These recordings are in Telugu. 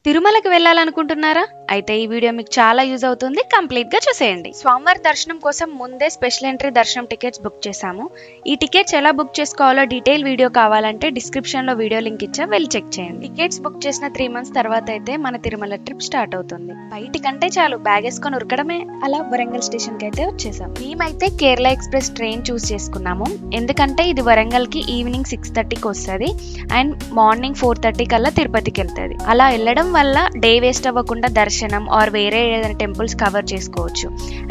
తిరుమలకి వెళ్ళాలనుకుంటున్నారా? అయితే ఈ వీడియో మీకు చాలా యూజ్ అవుతుంది. కంప్లీట్ గా చూసేయండి. స్వామివారి దర్శనం కోసం ముందే స్పెషల్ ఎంట్రీ దర్శనం టికెట్స్ బుక్ చేశాము. ఈ టికెట్స్ ఎలా బుక్ చేసుకోవాలో డీటెయిల్ వీడియో కావాలంటే డిస్క్రిప్షన్ లో వీడియో లింక్ ఇచ్చా, వెళ్ళి చెక్ చేయండి. టికెట్స్ బుక్ చేసిన 3 months తర్వాత అయితే మన తిరుమల ట్రిప్ స్టార్ట్ అవుతుంది. బయటికంటే చాలు బ్యాగ్ వేసుకొని ఉరకడమే. అలా వరంగల్ స్టేషన్ కి అయితే వచ్చేసాం. మేమైతే కేరళ ఎక్స్ప్రెస్ ట్రైన్ చూస్ చేసుకున్నాము. ఎందుకంటే ఇది వరంగల్ కి ఈవినింగ్ 6:30కి వస్తుంది అండ్ మార్నింగ్ 4:30 కల్లా తిరుపతికి వెళ్తుంది. అలా వెళ్ళడం వల్ల డే వేస్ట్ అవ్వకుండా దర్శనం ఆర్ వేరే ఏదైనా టెంపుల్స్ కవర్ చేసుకోవచ్చు.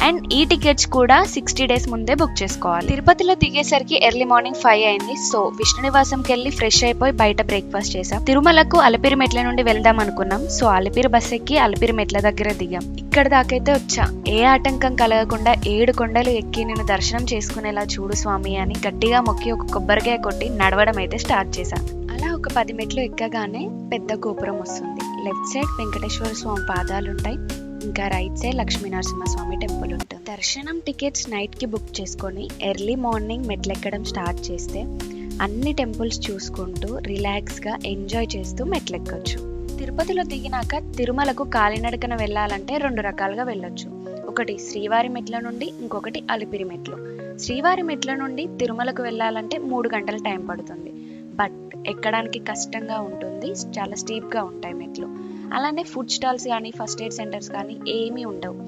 అండ్ ఈ టికెట్స్ కూడా 60 days ముందే బుక్ చేసుకోవాలి. తిరుపతిలో దిగేసరికి ఎర్లీ మార్నింగ్ 5 అయింది. సో విష్ణు నివాసంకి వెళ్ళి ఫ్రెష్ అయిపోయి బయట బ్రేక్ఫాస్ట్ చేసాం. తిరుమలకు అలిపిరి మెట్ల నుండి వెళ్దాం అనుకున్నాం. సో అలిపిరి బస్ ఎక్కి అలిపిరి మెట్ల దగ్గర దిగాం. ఇక్కడ దాకైతే వచ్చా. ఏ ఆటంకం కలగకుండా 7 కొండలు ఎక్కి నేను దర్శనం చేసుకునేలా చూడు స్వామి అని గట్టిగా మొక్కి ఒక కొబ్బరికాయ కొట్టి నడవడం అయితే స్టార్ట్ చేశాను. అలా ఒక 10 మెట్లు ఎక్కగానే పెద్ద గోపురం వస్తుంది. లెఫ్ట్ సైడ్ వెంకటేశ్వర స్వామి పాదాలు ఉంటాయి. ఇంకా రైట్ సైడ్ లక్ష్మీనరసింహస్వామి టెంపుల్ ఉంటుంది. దర్శనం టికెట్స్ నైట్ కి బుక్ చేసుకొని ఎర్లీ మార్నింగ్ మెట్లెక్కడం స్టార్ట్ చేస్తే అన్ని టెంపుల్స్ చూసుకుంటూ రిలాక్స్ గా ఎంజాయ్ చేస్తూ మెట్లెక్కచ్చు. తిరుపతిలో దిగినాక తిరుమలకు కాలినడకన వెళ్ళాలంటే 2 రకాలుగా వెళ్ళొచ్చు. ఒకటి శ్రీవారి మెట్ల నుండి, ఇంకొకటి అలిపిరి మెట్లు. శ్రీవారి మెట్ల నుండి తిరుమలకు వెళ్ళాలంటే 3 గంటల టైం పడుతుంది. బట్ ఎక్కడానికి కష్టంగా ఉంటుంది, చాలా స్టీప్ గా ఉంటాయి మెట్లు. అలానే ఫుడ్ స్టాల్స్ కానీ ఫస్ట్ ఎయిడ్ సెంటర్స్ కానీ ఏమీ ఉండవు.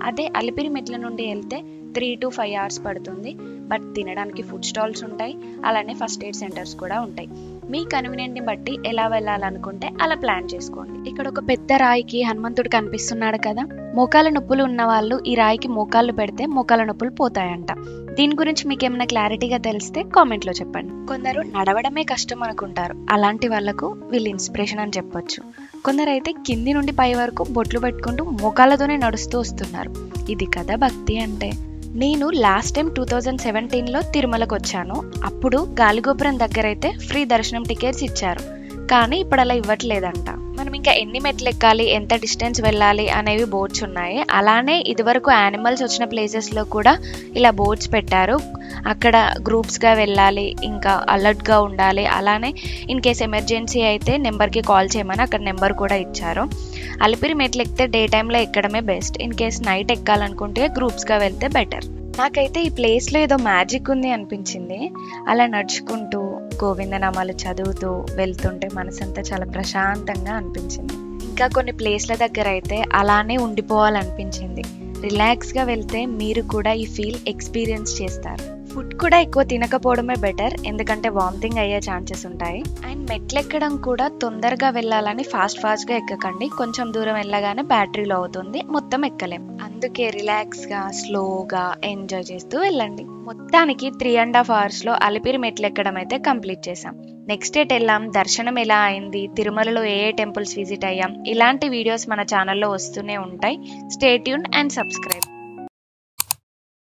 అదే అలిపిరి మెట్ల నుండి వెళ్తే 3 to 5 hours పడుతుంది. బట్ తినడానికి ఫుడ్ స్టాల్స్ ఉంటాయి, అలానే ఫస్ట్ ఎయిడ్ సెంటర్స్ కూడా ఉంటాయి. మీ కన్వీనియంట్ ని బట్టి ఎలా వెళ్ళాలనుకుంటే అలా ప్లాన్ చేసుకోండి. ఇక్కడ ఒక పెద్ద రాయికి హనుమంతుడు కనిపిస్తున్నాడు కదా. మోకాల నొప్పులు ఉన్న వాళ్ళు ఈ రాయికి మోకాళ్ళు పెడితే మోకాల నొప్పులు పోతాయంట. దీని గురించి మీకు ఏమైనా క్లారిటీగా తెలిస్తే కామెంట్ లో చెప్పండి. కొందరు నడవడమే కష్టం అనుకుంటారు, అలాంటి వాళ్ళకు వీళ్ళు ఇన్స్పిరేషన్ అని చెప్పొచ్చు. కొందరు అయితే కింది నుండి పై వరకు బొట్లు పెట్టుకుంటూ మోకాళ్ళతోనే నడుస్తూ వస్తున్నారు. ఇది కదా భక్తి అంటే. నేను లాస్ట్ టైం 2017లో తిరుమలకు వచ్చాను. అప్పుడు గాలిగోపురం దగ్గర అయితే ఫ్రీ దర్శనం టికెట్స్ ఇచ్చారు, కానీ ఇప్పుడు అలా ఇవ్వట్లేదంట. మనం ఇంకా ఎన్ని మెట్లు ఎక్కాలి, ఎంత డిస్టెన్స్ వెళ్ళాలి అనేవి బోర్డ్స్ ఉన్నాయి. అలానే ఇదివరకు యానిమల్స్ వచ్చిన ప్లేసెస్ లో కూడా ఇలా బోర్డ్స్ పెట్టారు. అక్కడ గ్రూప్స్ గా వెళ్ళాలి, ఇంకా అలర్ట్ గా ఉండాలి. అలానే ఇన్ కేస్ ఎమర్జెన్సీ అయితే నెంబర్కి కాల్ చేయమని అక్కడ నెంబర్ కూడా ఇచ్చారు. అలిపిరి మెట్లు ఎక్కితే డే టైంలో ఎక్కడమే బెస్ట్. ఇన్ కేస్ నైట్ ఎక్కాలనుకుంటే గ్రూప్స్ గా వెళ్తే బెటర్. నాకైతే ఈ ప్లేస్ లో ఏదో మ్యాజిక్ ఉంది అనిపించింది. అలా నడుచుకుంటూ గోవిందనామాలు చదువుతూ వెళ్తుంటే మనసంతా చాలా ప్రశాంతంగా అనిపించింది. ఇంకా కొన్ని ప్లేస్ల దగ్గర అయితే అలానే ఉండిపోవాలనిపించింది. రిలాక్స్ గా వెళ్తే మీరు కూడా ఈ ఫీల్ ఎక్స్పీరియన్స్ చేస్తారు. ఫుడ్ కూడా ఎక్కువ తినకపోవడమే బెటర్, ఎందుకంటే వామిటింగ్ అయ్యే ఛాన్సెస్ ఉంటాయి. అండ్ మెట్లెక్కడం కూడా తొందరగా వెళ్ళాలని ఫాస్ట్ గా ఎక్కకండి. కొంచెం దూరం వెళ్ళగానే బ్యాటరీ లో అవుతుంది, మొత్తం ఎక్కలేం. అందుకే రిలాక్స్ గా స్లోగా ఎంజాయ్ చేస్తూ వెళ్ళండి. మొత్తానికి 3.5 hours లో అలిపిరి మెట్లెక్కడం అయితే కంప్లీట్ చేసాం. నెక్స్ట్ డేట్ వెళ్ళాం, దర్శనం ఎలా అయింది, తిరుమలలో ఏ టెంపుల్స్ విజిట్ అయ్యాం, ఇలాంటి వీడియోస్ మన ఛానల్లో వస్తూనే ఉంటాయి. Stay tuned and subscribe.